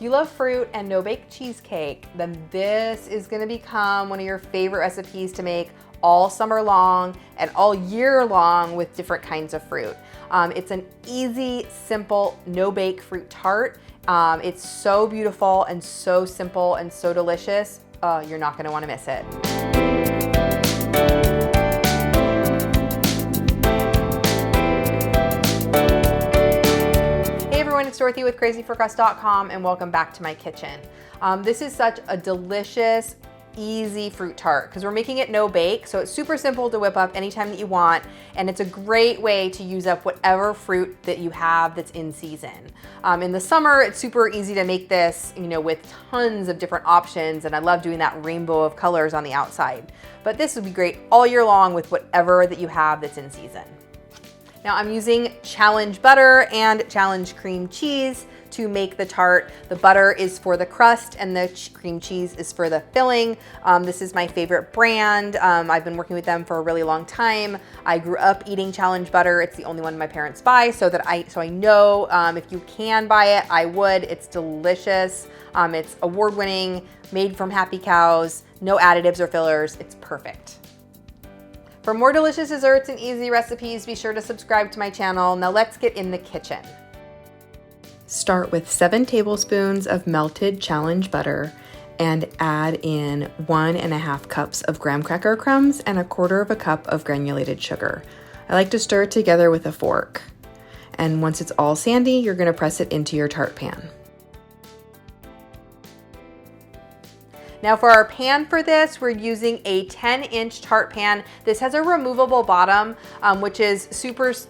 If you love fruit and no-bake cheesecake, then this is gonna become one of your favorite recipes to make all summer long and all year long with different kinds of fruit. It's an easy, simple, no-bake fruit tart. It's so beautiful and so simple and so delicious. You're not gonna wanna miss it. It's Dorothy with crazyforcrust.com and welcome back to my kitchen. This is such a delicious, easy fruit tart because we're making it no bake, so it's super simple to whip up anytime that you want, and it's a great way to use up whatever fruit that you have that's in season. In the summer, it's super easy to make this, with tons of different options, and I love doing that rainbow of colors on the outside. But this would be great all year long with whatever that you have that's in season. Now I'm using Challenge butter and Challenge cream cheese to make the tart. The butter is for the crust and the cream cheese is for the filling. This is my favorite brand. I've been working with them for a really long time. I grew up eating Challenge butter. It's the only one my parents buy, so I know if you can buy it, I would. It's delicious. It's award-winning, made from happy cows, no additives or fillers. It's perfect. For more delicious desserts and easy recipes, be sure to subscribe to my channel. Now let's get in the kitchen. Start with 7 tablespoons of melted Challenge butter and add in 1.5 cups of graham cracker crumbs and 1/4 cup of granulated sugar. I like to stir it together with a fork. And once it's all sandy, you're gonna press it into your tart pan. Now for our pan for this, we're using a 10-inch tart pan. This has a removable bottom, which is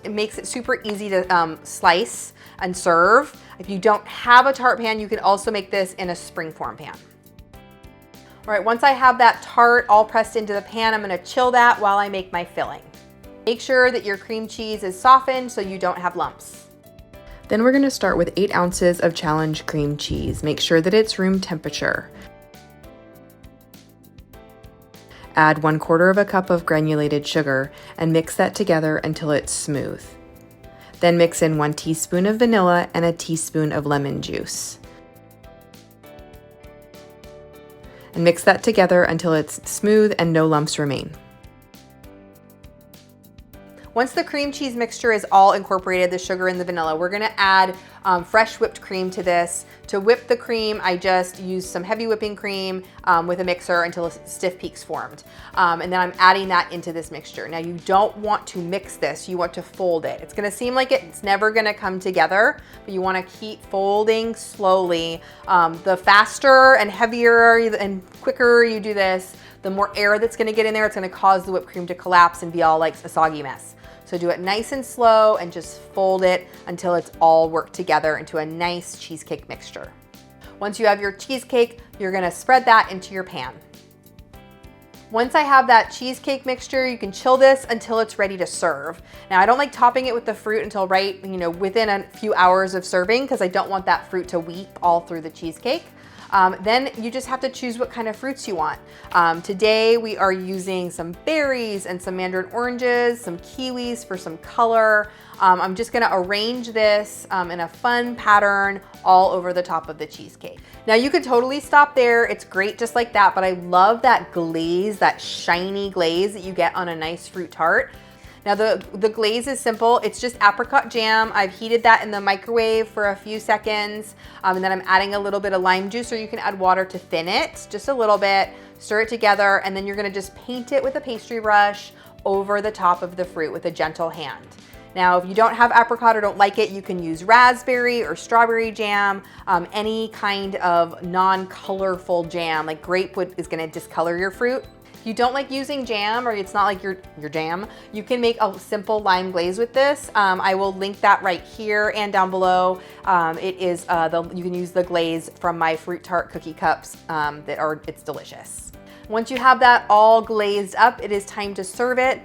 makes it super easy to slice and serve. If you don't have a tart pan, you can also make this in a springform pan. All right, once I have that tart all pressed into the pan, I'm gonna chill that while I make my filling. Make sure that your cream cheese is softened so you don't have lumps. Then we're gonna start with 8 ounces of Challenge cream cheese. Make sure that it's room temperature. Add 1/4 cup of granulated sugar and mix that together until it's smooth. Then mix in 1 teaspoon of vanilla and a teaspoon of lemon juice. And mix that together until it's smooth and no lumps remain. Once the cream cheese mixture is all incorporated, the sugar and the vanilla, we're gonna add fresh whipped cream to this. To whip the cream, I just use some heavy whipping cream with a mixer until a stiff peak's formed. And then I'm adding that into this mixture. Now you don't want to mix this, you want to fold it. It's gonna seem like it's never gonna come together, but you wanna keep folding slowly. The faster and heavier and quicker you do this, the more air that's gonna get in there. It's gonna cause the whipped cream to collapse and be all like a soggy mess. So do it nice and slow and just fold it until it's all worked together into a nice cheesecake mixture. Once you have your cheesecake, you're gonna spread that into your pan. Once I have that cheesecake mixture, you can chill this until it's ready to serve. Now I don't like topping it with the fruit until within a few hours of serving because I don't want that fruit to weep all through the cheesecake. Then you just have to choose what kind of fruits you want. Today we are using some berries and some mandarin oranges, some kiwis for some color. I'm just gonna arrange this in a fun pattern all over the top of the cheesecake. Now you could totally stop there. It's great just like that, but I love that glaze, that shiny glaze that you get on a nice fruit tart. Now the glaze is simple. It's just apricot jam. I've heated that in the microwave for a few seconds, and then I'm adding a little bit of lime juice, or you can add water to thin it, just a little bit, stir it together, and then you're gonna just paint it with a pastry brush over the top of the fruit with a gentle hand. Now, if you don't have apricot or don't like it, you can use raspberry or strawberry jam, any kind of non-colorful jam, like grape is gonna discolor your fruit. If you don't like using jam, or it's not like your jam, you can make a simple lime glaze with this. I will link that right here and down below. You can use the glaze from my fruit tart cookie cups it's delicious. Once you have that all glazed up, it is time to serve it.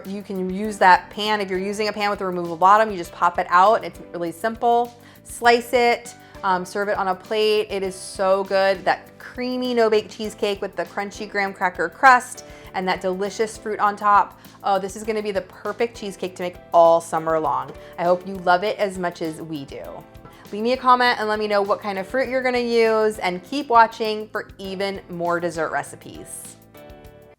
You can use that pan. If you're using a pan with a removable bottom, you just pop it out. It's really simple. Slice it, serve it on a plate. It is so good. That creamy no-bake cheesecake with the crunchy graham cracker crust and that delicious fruit on top. Oh, this is gonna be the perfect cheesecake to make all summer long. I hope you love it as much as we do. Leave me a comment and let me know what kind of fruit you're gonna use, and keep watching for even more dessert recipes.